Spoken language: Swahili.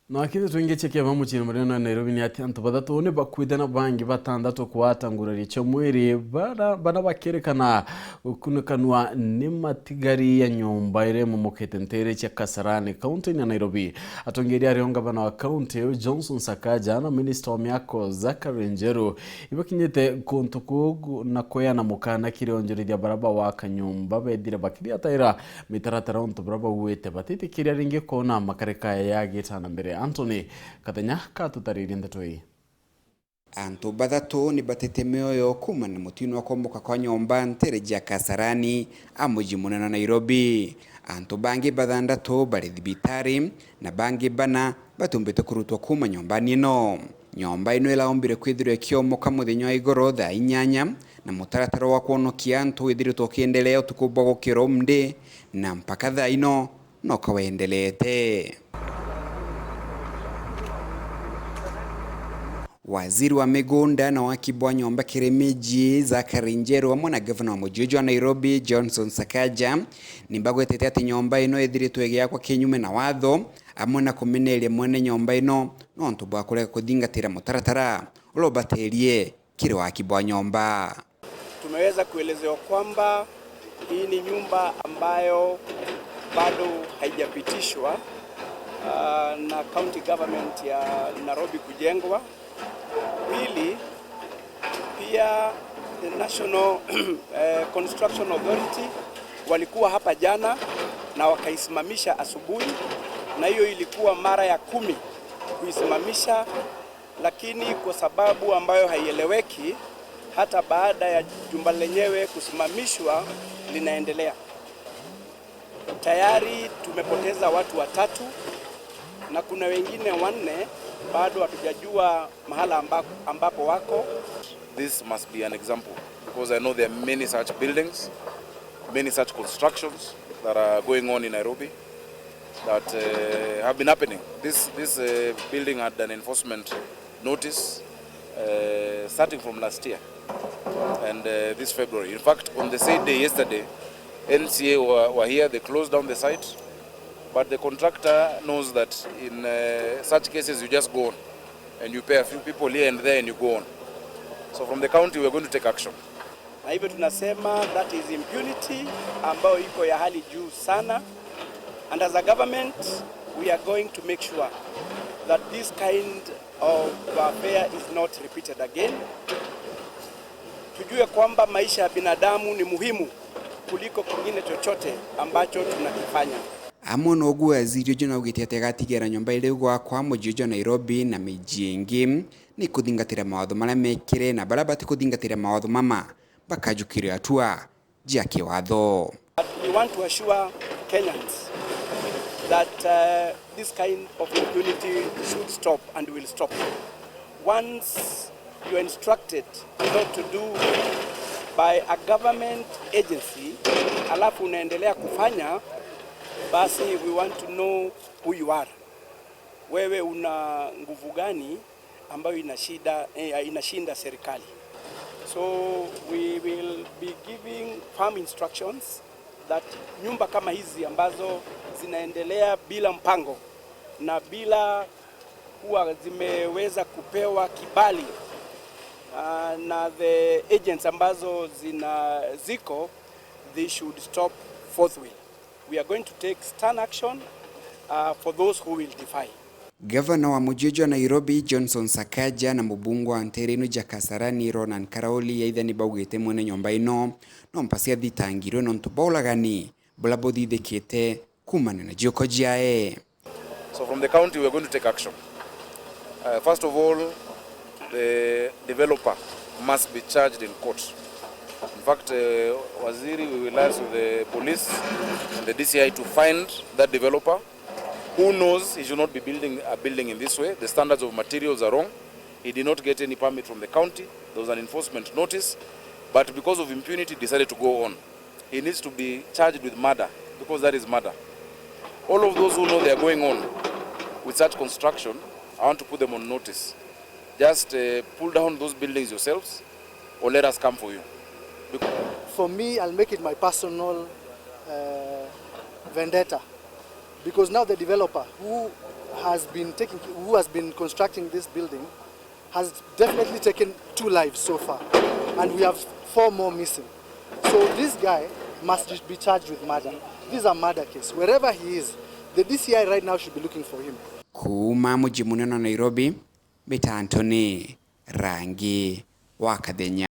Nakithe twingichekia Mutino murino Nairobi ni ati antu bathatu ni bakwithana bangi batandatu kuwatangurari cha mwiri bana bakerekana gukunikanua ni matigari ya nyumba ire mumukete NTEERE cha Kasarani kaunti ya Nairobi. Atongeria rionga bana wa kaunti Johnson Sakaja na minister wa miako Zakari Njeru ibakinyete kuntuku na koyana mukana kirionjorithia baraba wa kanyumba bedire bakiria taira mitaratara onto baraba uwete batiti kiria ringi kona makareka ya gitana mbere Anthony Kathenya katutaririe ndeto hii. Antu bathatu ni batete mioyo kuma ni Mutino akomoka kwa NYOMBA NTEERE ja Kasarani amuji munene Nairobi. Antu bangi bathandatu bari thibitari na bangi bana batumbite kurutwa kuma nyumbani ino. Nyomba ino ilaombire kwithirwe kiomoka muthenya wa igoro thaa 8 na mutaratara wa kuonokia antu withiritwo kiendelea utukubwa gukiro mndi na mpaka thaa ino no kawendelete. Waziri wa migunda na wakibwa nyomba Kiremeji Zakari Njeru amwe na governor wa muji wa Nairobi Johnson Sakaja nimbagwetete ati nyomba ino ithiritwo igiakwa kinyume na watho amwe na kumeneria mwene nyomba ino no ntu bwa kureka kuthingatira mutaratara ulobaterie kire wakibwa nyomba. Tumeweza kuelezewa kwamba hii ni nyumba ambayo bado haijapitishwa na county government ya Nairobi kujengwa. Pili, pia the National Construction Authority walikuwa hapa jana na wakaisimamisha asubuhi, na hiyo ilikuwa mara ya 10 kuisimamisha, lakini kwa sababu ambayo haieleweki hata baada ya jumba lenyewe kusimamishwa linaendelea. Tayari tumepoteza watu 3 na kuna wengine 4 bado hatujajua mahala ambapo wako. This must be an example because I know there are many such buildings, many such constructions that are going on in Nairobi that have been happening. This building had an enforcement notice starting from last year and this February. In fact, on the same day yesterday, NCA were here, they closed down the site. But the contractor knows that in such cases you just go on and you pay a few people here and there and you go on. So from the county we are going to take action. Na hivyo tunasema that is impunity ambayo iko ya hali juu sana, and as a government we are going to make sure that this kind of affair is not repeated again. Tujue kwamba maisha ya binadamu ni muhimu kuliko kingine chochote ambacho tunakifanya. Amwe no waziri jona ugitiate gatigera nyomba ile gwakwa muji wa Nairobi na miji ingi ni kuthingatira mawatho maria mekire na barabati kuthingatira mawatho mama bakajukire atua jia kiwatho. We want to assure Kenyans that this kind of impunity should stop and will stop. Once you are instructed not to do by a government agency alafu unaendelea kufanya, basi we want to know who you are. Wewe una nguvu gani ambayo inashinda serikali? So we will be giving firm instructions that nyumba kama hizi ambazo zinaendelea bila mpango na bila kuwa zimeweza kupewa kibali na the agents ambazo ziko, they should stop forthwith. We are going to take stern action for those who will defy. Governor wa muji wa Nairobi Johnson Sakaja na mubungu wa NTEERE ja Kasarani Ronan Karaoli aitha ni baugite mwene nyomba ino no mpasia thitangirwe no ntubaulagani bulabothi thikite kumana na joko jiae. So from the county we are going to take action. First of all, the developer must be charged in court. In fact, Waziri, we will liaise with the police and the DCI to find that developer who knows he should not be building a building in this way. The standards of materials are wrong. He did not get any permit from the county. There was an enforcement notice, but because of impunity decided to go on. He needs to be charged with murder because that is murder. All of those who know they are going on with such construction, I want to put them on notice. Just pull down those buildings yourselves or let us come for you. For me, I'll make it my personal vendetta, because now the developer who who has been constructing this building has definitely taken 2 lives so far, and we have 4 more missing. So this guy must be charged with murder. This is a murder case. Wherever he is, the DCI right now should be looking for him. Kuma mji munene wa Nairobi, Mita Anthony, Rangi wa Kadenya.